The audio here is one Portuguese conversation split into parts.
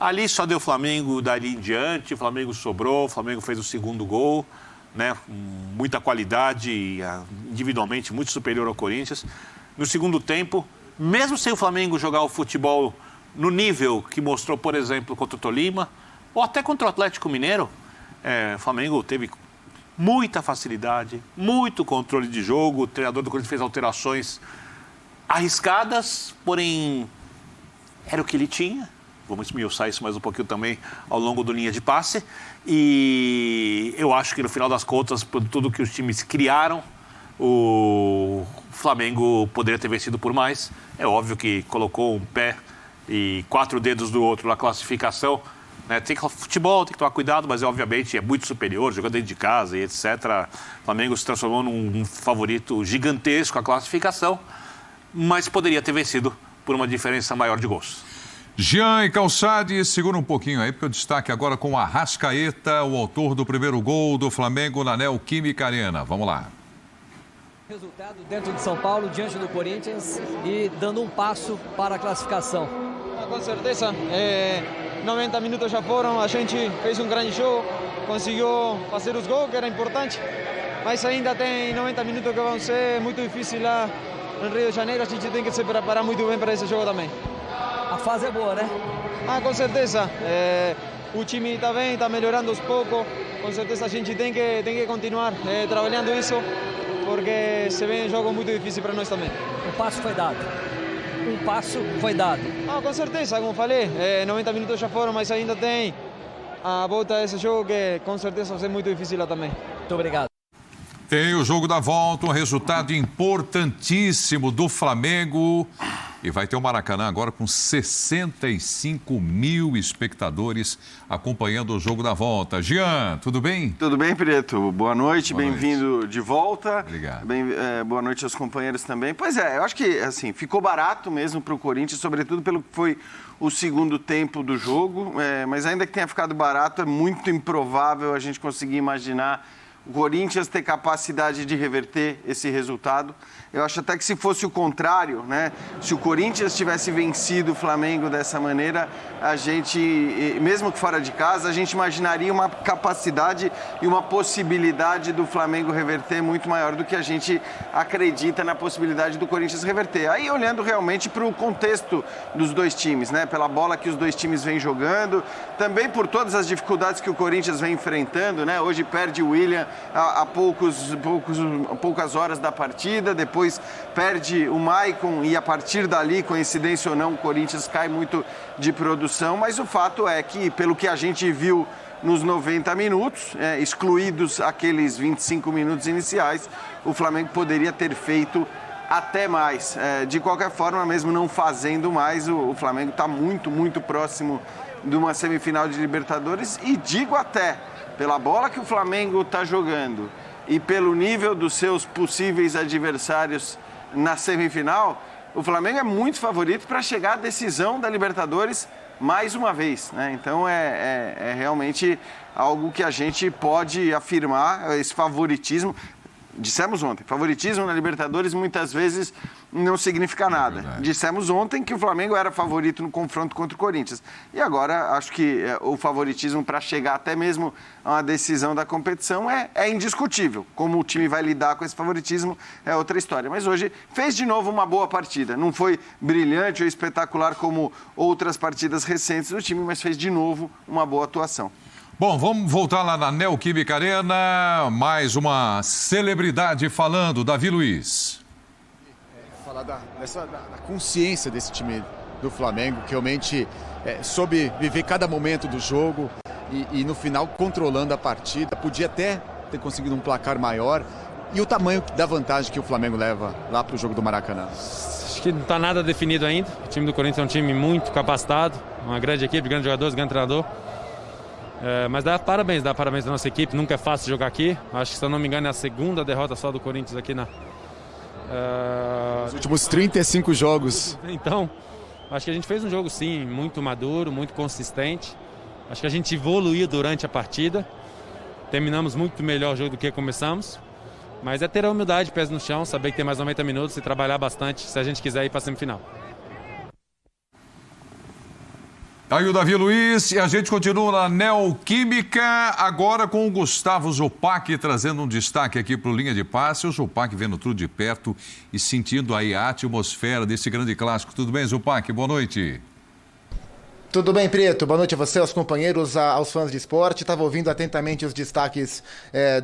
Ali só deu Flamengo dali em diante, o Flamengo sobrou, o Flamengo fez o segundo gol, né? Muita qualidade, individualmente muito superior ao Corinthians. No segundo tempo, mesmo sem o Flamengo jogar o futebol no nível que mostrou, por exemplo, contra o Tolima, ou até contra o Atlético Mineiro, o Flamengo teve muita facilidade, muito controle de jogo, o treinador do Corinthians fez alterações arriscadas, porém era o que ele tinha. Vamos esmiuçar isso mais um pouquinho também ao longo do linha de passe. E eu acho que no final das contas, por tudo que os times criaram, o Flamengo poderia ter vencido por mais. É óbvio que colocou um pé e 4 dedos do outro na classificação. Né? Futebol tem que tomar cuidado, mas obviamente é muito superior, jogando dentro de casa e etc. O Flamengo se transformou num favorito gigantesco a classificação, mas poderia ter vencido por uma diferença maior de gols. Jean e Calçade, segura um pouquinho aí, porque o destaque agora com o Arrascaeta, o autor do primeiro gol do Flamengo na Neoquímica Arena. Vamos lá. Resultado dentro de São Paulo, diante do Corinthians e dando um passo para a classificação. Com certeza, 90 minutos já foram, a gente fez um grande jogo, conseguiu fazer os gols, que era importante, mas ainda tem 90 minutos que vão ser muito difíceis lá no Rio de Janeiro, a gente tem que se preparar muito bem para esse jogo também. A fase é boa, né? Com certeza. O time está bem, está melhorando aos poucos. Com certeza a gente tem que continuar trabalhando isso, porque se vem um jogo muito difícil para nós também. O passo foi dado. Um passo foi dado. Com certeza, como falei, 90 minutos já foram, mas ainda tem a volta desse jogo que com certeza vai ser muito difícil lá também. Muito obrigado. Tem o jogo da volta, um resultado importantíssimo do Flamengo. E vai ter o Maracanã agora com 65 mil espectadores acompanhando o jogo da volta. Jean, tudo bem? Tudo bem, Preto. Boa noite, bem-vindo de volta. Obrigado. Boa noite aos companheiros também. Pois é, eu acho que assim, ficou barato mesmo para o Corinthians, sobretudo pelo que foi o segundo tempo do jogo. Mas ainda que tenha ficado barato, é muito improvável a gente conseguir imaginar o Corinthians ter capacidade de reverter esse resultado. Eu acho até que se fosse o contrário, né? Se o Corinthians tivesse vencido o Flamengo dessa maneira, a gente, mesmo que fora de casa, a gente imaginaria uma capacidade e uma possibilidade do Flamengo reverter muito maior do que a gente acredita na possibilidade do Corinthians reverter. Aí olhando realmente para o contexto dos dois times, né? Pela bola que os dois times vêm jogando, também por todas as dificuldades que o Corinthians vem enfrentando, né? Hoje perde o William há poucas horas da partida, depois perde o Maicon e a partir dali, coincidência ou não, o Corinthians cai muito de produção, mas o fato é que, pelo que a gente viu nos 90 minutos, excluídos aqueles 25 minutos iniciais, o Flamengo poderia ter feito até mais. De qualquer forma, mesmo não fazendo mais, o Flamengo está muito, muito próximo de uma semifinal de Libertadores e digo até, pela bola que o Flamengo está jogando e pelo nível dos seus possíveis adversários na semifinal, o Flamengo é muito favorito para chegar à decisão da Libertadores mais uma vez, né? Então é realmente algo que a gente pode afirmar, esse favoritismo. Dissemos ontem, favoritismo na Libertadores muitas vezes não significa nada. Dissemos ontem que o Flamengo era favorito no confronto contra o Corinthians. E agora acho que o favoritismo para chegar até mesmo a uma decisão da competição é indiscutível. Como o time vai lidar com esse favoritismo é outra história. Mas hoje fez de novo uma boa partida. Não foi brilhante ou espetacular como outras partidas recentes do time, mas fez de novo uma boa atuação. Bom, vamos voltar lá na Neoquímica Arena. Mais uma celebridade falando, Davi Luiz. Falar da consciência desse time do Flamengo, que realmente soube viver cada momento do jogo e no final controlando a partida. Podia até ter conseguido um placar maior. E o tamanho da vantagem que o Flamengo leva lá para o jogo do Maracanã? Acho que não está nada definido ainda. O time do Corinthians é um time muito capacitado, uma grande equipe, grandes jogadores, grande treinador. Mas dá parabéns à nossa equipe, nunca é fácil jogar aqui. Acho que, se eu não me engano, é a segunda derrota só do Corinthians aqui Os últimos 35 jogos. Então, acho que a gente fez um jogo, sim, muito maduro, muito consistente. Acho que a gente evoluiu durante a partida. Terminamos muito melhor o jogo do que começamos. Mas é ter a humildade, pés no chão, saber que tem mais 90 minutos e trabalhar bastante se a gente quiser ir para a semifinal. Aí o Davi Luiz, e a gente continua na Neoquímica, agora com o Gustavo Zupac trazendo um destaque aqui para o Linha de Passe. O Zupac vendo tudo de perto e sentindo aí a atmosfera desse grande clássico. Tudo bem, Zupac? Boa noite. Tudo bem, Preto? Boa noite a você, aos companheiros, aos fãs de esporte. Estava ouvindo atentamente os destaques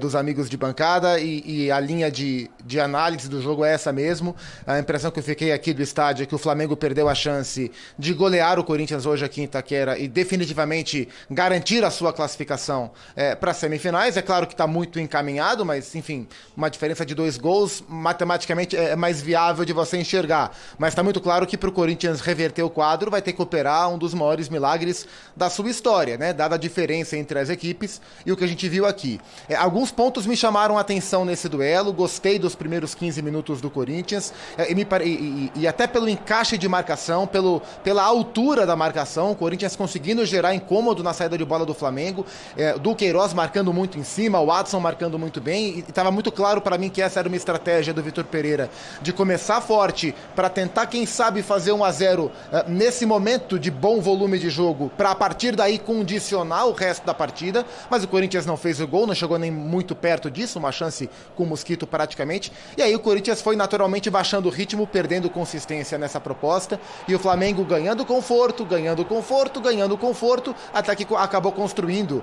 dos amigos de bancada e a linha de análise do jogo é essa mesmo. A impressão que eu fiquei aqui do estádio é que o Flamengo perdeu a chance de golear o Corinthians hoje aqui em Itaquera e definitivamente garantir a sua classificação para as semifinais. É claro que está muito encaminhado, mas, enfim, uma diferença de 2 gols, matematicamente é mais viável de você enxergar. Mas está muito claro que para o Corinthians reverter o quadro vai ter que operar um dos maiores milagres da sua história, né? Dada a diferença entre as equipes e o que a gente viu aqui. Alguns pontos me chamaram a atenção nesse duelo, gostei dos primeiros 15 minutos do Corinthians e até pelo encaixe de marcação, pela altura da marcação, o Corinthians conseguindo gerar incômodo na saída de bola do Flamengo, do Queiroz marcando muito em cima, o Watson marcando muito bem, e estava muito claro para mim que essa era uma estratégia do Vitor Pereira, de começar forte para tentar, quem sabe, fazer 1-0 nesse momento de bom volume de jogo, para a partir daí condicionar o resto da partida, mas o Corinthians não fez o gol, não chegou nem muito perto disso, uma chance com o Mosquito praticamente, e aí o Corinthians foi naturalmente baixando o ritmo, perdendo consistência nessa proposta, e o Flamengo ganhando conforto, até que acabou construindo,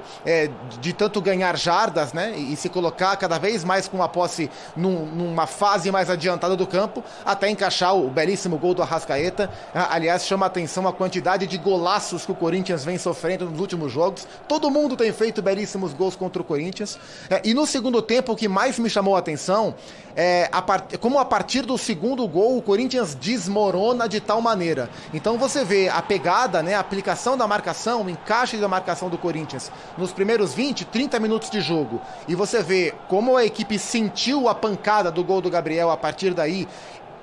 de tanto ganhar jardas, né, e se colocar cada vez mais com a posse numa fase mais adiantada do campo, até encaixar o belíssimo gol do Arrascaeta. Aliás, chama a atenção a quantidade de golaços que o Corinthians vem sofrendo nos últimos jogos. Todo mundo tem feito belíssimos gols contra o Corinthians. E no segundo tempo, o que mais me chamou a atenção é como a partir do segundo gol o Corinthians desmorona de tal maneira. Então você vê a pegada, né, a aplicação da marcação, o encaixe da marcação do Corinthians nos primeiros 20, 30 minutos de jogo. E você vê como a equipe sentiu a pancada do gol do Gabriel a partir daí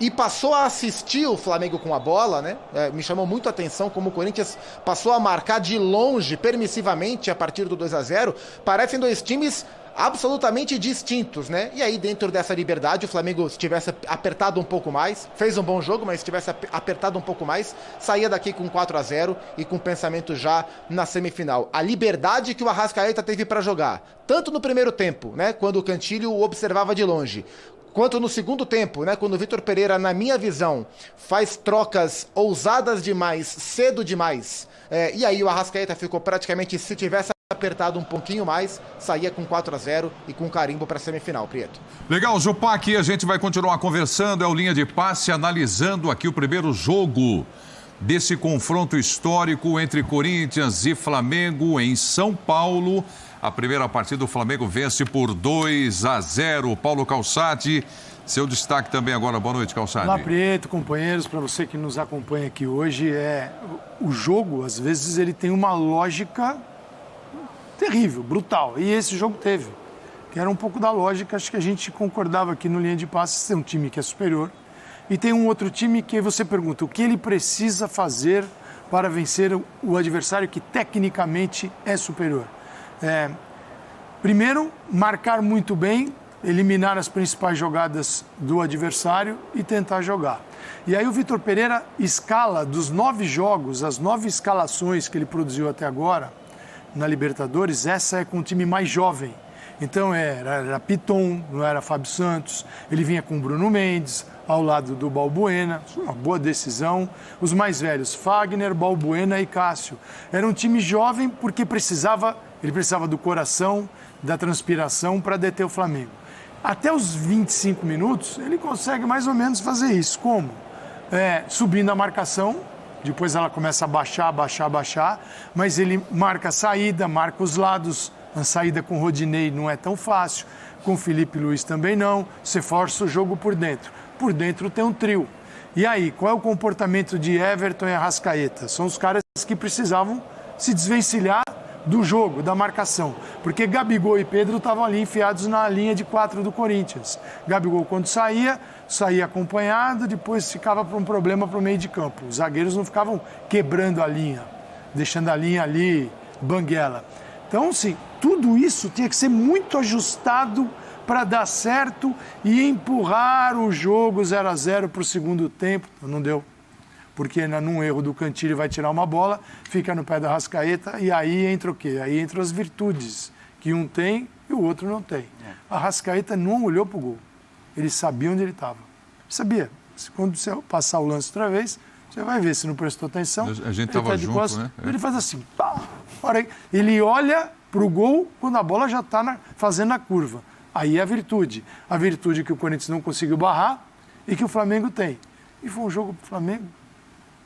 e passou a assistir o Flamengo com a bola, né? Me chamou muito a atenção como o Corinthians passou a marcar de longe, permissivamente, a partir do 2-0. Parecem dois times absolutamente distintos, né? E aí, dentro dessa liberdade, o Flamengo, se tivesse apertado um pouco mais, fez um bom jogo, mas se tivesse apertado um pouco mais, saía daqui com 4-0 e com pensamento já na semifinal. A liberdade que o Arrascaeta teve para jogar, tanto no primeiro tempo, né, quando o Cantillo o observava de longe, quanto no segundo tempo, né, quando o Vitor Pereira, na minha visão, faz trocas ousadas demais, cedo demais, e aí o Arrascaeta ficou praticamente, se tivesse apertado um pouquinho mais, saía com 4-0 e com carimbo para a semifinal, Prieto. Legal, Zupac, a gente vai continuar conversando, é o Linha de Passe, analisando aqui o primeiro jogo desse confronto histórico entre Corinthians e Flamengo em São Paulo. A primeira partida, o Flamengo vence por 2-0. Paulo Calçade, seu destaque também agora. Boa noite, Calçade. Olá, Prieto, companheiros, para você que nos acompanha aqui hoje, o jogo, às vezes, ele tem uma lógica terrível, brutal. E esse jogo teve, que era um pouco da lógica, acho que a gente concordava aqui no Linha de Passe, tem um time que é superior, e tem um outro time que você pergunta, o que ele precisa fazer para vencer o adversário que tecnicamente é superior? Primeiro, marcar muito bem, eliminar as principais jogadas do adversário e tentar jogar. E aí o Vitor Pereira escala dos 9 jogos, as 9 escalações que ele produziu até agora na Libertadores, essa é com o time mais jovem. Então era Piton, não era Fábio Santos, ele vinha com Bruno Mendes, ao lado do Balbuena, uma boa decisão. Os mais velhos, Fagner, Balbuena e Cássio. Era um time jovem porque ele precisava do coração, da transpiração para deter o Flamengo. Até os 25 minutos, ele consegue mais ou menos fazer isso. Como? Subindo a marcação, depois ela começa a baixar, mas ele marca a saída, marca os lados. A saída com o Rodinei não é tão fácil, com o Felipe Luiz também não. Você força o jogo por dentro. Por dentro tem um trio. E aí, qual é o comportamento de Everton e Arrascaeta? São os caras que precisavam se desvencilhar do jogo, da marcação. Porque Gabigol e Pedro estavam ali enfiados na linha de 4 do Corinthians. Gabigol, quando saía acompanhado, depois ficava para um problema para o meio de campo. Os zagueiros não ficavam quebrando a linha, deixando a linha ali banguela. Então, sim, tudo isso tinha que ser muito ajustado para dar certo e empurrar o jogo 0-0 para o segundo tempo. Não deu. porque num erro do Cantillo vai tirar uma bola, fica no pé da Arrascaeta e aí entra o quê? Aí entram as virtudes, que um tem e o outro não tem. A Arrascaeta não olhou para o gol. Ele sabia onde ele estava. Sabia. Quando você passar o lance outra vez, você vai ver se não prestou atenção. A gente estava junto, costas, né? Ele faz assim, pá, ele olha para o gol quando a bola já está fazendo a curva. Aí é a virtude. A virtude que o Corinthians não conseguiu barrar e que o Flamengo tem. E foi um jogo pro Flamengo,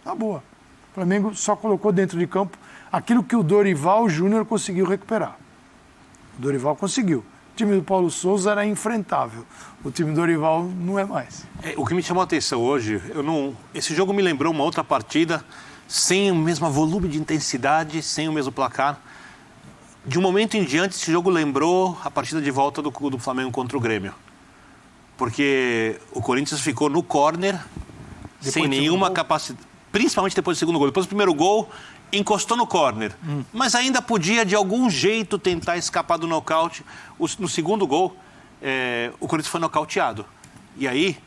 tá boa. O Flamengo só colocou dentro de campo aquilo que o Dorival Júnior conseguiu recuperar. O Dorival conseguiu. O time do Paulo Souza era infrentável. O time do Dorival não é mais. O que me chamou a atenção hoje, esse jogo me lembrou uma outra partida, sem o mesmo volume de intensidade, sem o mesmo placar. De um momento em diante, esse jogo lembrou a partida de volta do Flamengo contra o Grêmio. Porque o Corinthians ficou no córner, sem nenhuma capacidade, principalmente depois do segundo gol. Depois do primeiro gol, encostou no córner, mas ainda podia, de algum jeito, tentar escapar do nocaute. No segundo gol, o Corinthians foi nocauteado. E aí,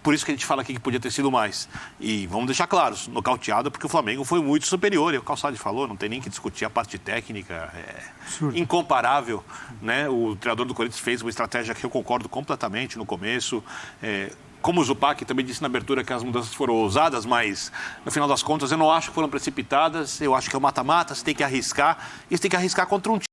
por isso que a gente fala aqui que podia ter sido mais. E vamos deixar claros, nocauteado porque o Flamengo foi muito superior. E o Calçade falou, não tem nem que discutir a parte técnica, incomparável. Né? O treinador do Corinthians fez uma estratégia que eu concordo completamente no começo. Como o Zupac também disse na abertura que as mudanças foram ousadas, mas no final das contas eu não acho que foram precipitadas. Eu acho que é o mata-mata, você tem que arriscar. E você tem que arriscar contra um time.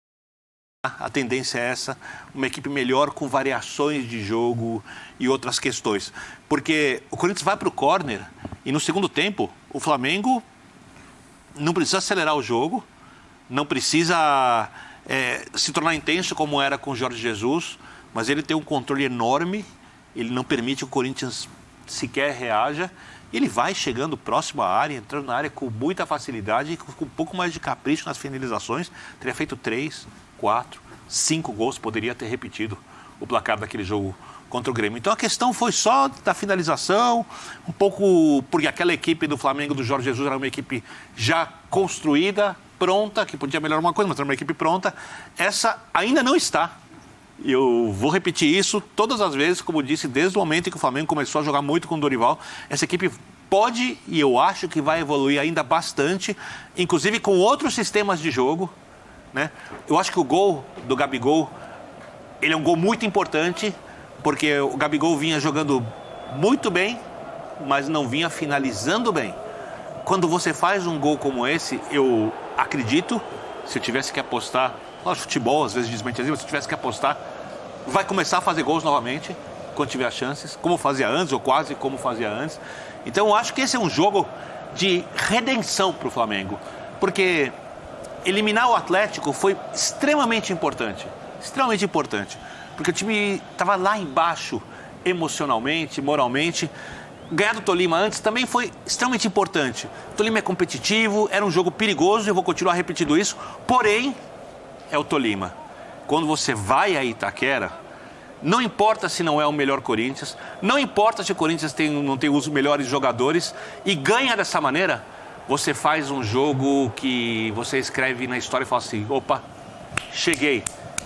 A tendência é essa, uma equipe melhor com variações de jogo e outras questões. Porque o Corinthians vai para o córner e no segundo tempo o Flamengo não precisa acelerar o jogo, não precisa se tornar intenso como era com o Jorge Jesus, mas ele tem um controle enorme, ele não permite que o Corinthians sequer reaja. Ele vai chegando próximo à área, entrando na área com muita facilidade e com um pouco mais de capricho nas finalizações. Teria feito 3, 4, 5 gols, poderia ter repetido o placar daquele jogo contra o Grêmio. Então a questão foi só da finalização, um pouco porque aquela equipe do Flamengo do Jorge Jesus era uma equipe já construída, pronta, que podia melhorar uma coisa, mas era uma equipe pronta. Essa ainda não está. Eu vou repetir isso todas as vezes, como disse, desde o momento em que o Flamengo começou a jogar muito com o Dorival. Essa equipe pode, e eu acho que vai evoluir ainda bastante, inclusive com outros sistemas de jogo. Né? Eu acho que o gol do Gabigol, ele é um gol muito importante, porque o Gabigol vinha jogando muito bem, mas não vinha finalizando bem. Quando você faz um gol como esse, eu acredito, se eu tivesse que apostar, lógico, futebol às vezes desmente, mas se eu tivesse que apostar, vai começar a fazer gols novamente, quando tiver as chances, como fazia antes, ou quase como fazia antes. Então eu acho que esse é um jogo de redenção para o Flamengo, porque eliminar o Atlético foi extremamente importante, porque o time estava lá embaixo, emocionalmente, moralmente. Ganhar do Tolima antes também foi extremamente importante. O Tolima é competitivo, era um jogo perigoso, eu vou continuar repetindo isso, porém, é o Tolima. Quando você vai a Itaquera, não importa se não é o melhor Corinthians, não importa se o Corinthians não tem os melhores jogadores, e ganha dessa maneira, você faz um jogo que você escreve na história e fala assim, opa, cheguei.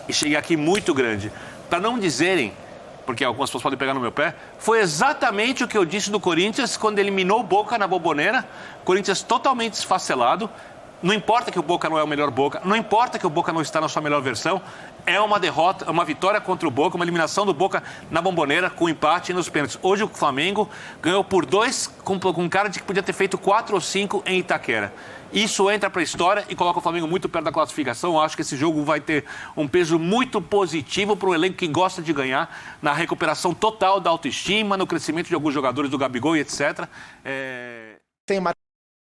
E cheguei aqui muito grande. Para não dizerem, porque algumas pessoas podem pegar no meu pé, foi exatamente o que eu disse do Corinthians quando eliminou o Boca na Bombonera. Corinthians totalmente esfacelado. Não importa que o Boca não é o melhor Boca, não importa que o Boca não está na sua melhor versão, é uma derrota, uma vitória contra o Boca, uma eliminação do Boca na Bombonera com empate nos pênaltis. Hoje o Flamengo ganhou por 2 com cara de que podia ter feito 4 ou 5 em Itaquera. Isso entra para a história e coloca o Flamengo muito perto da classificação. Eu acho que esse jogo vai ter um peso muito positivo para o elenco que gosta de ganhar, na recuperação total da autoestima, no crescimento de alguns jogadores do Gabigol e etc. Tem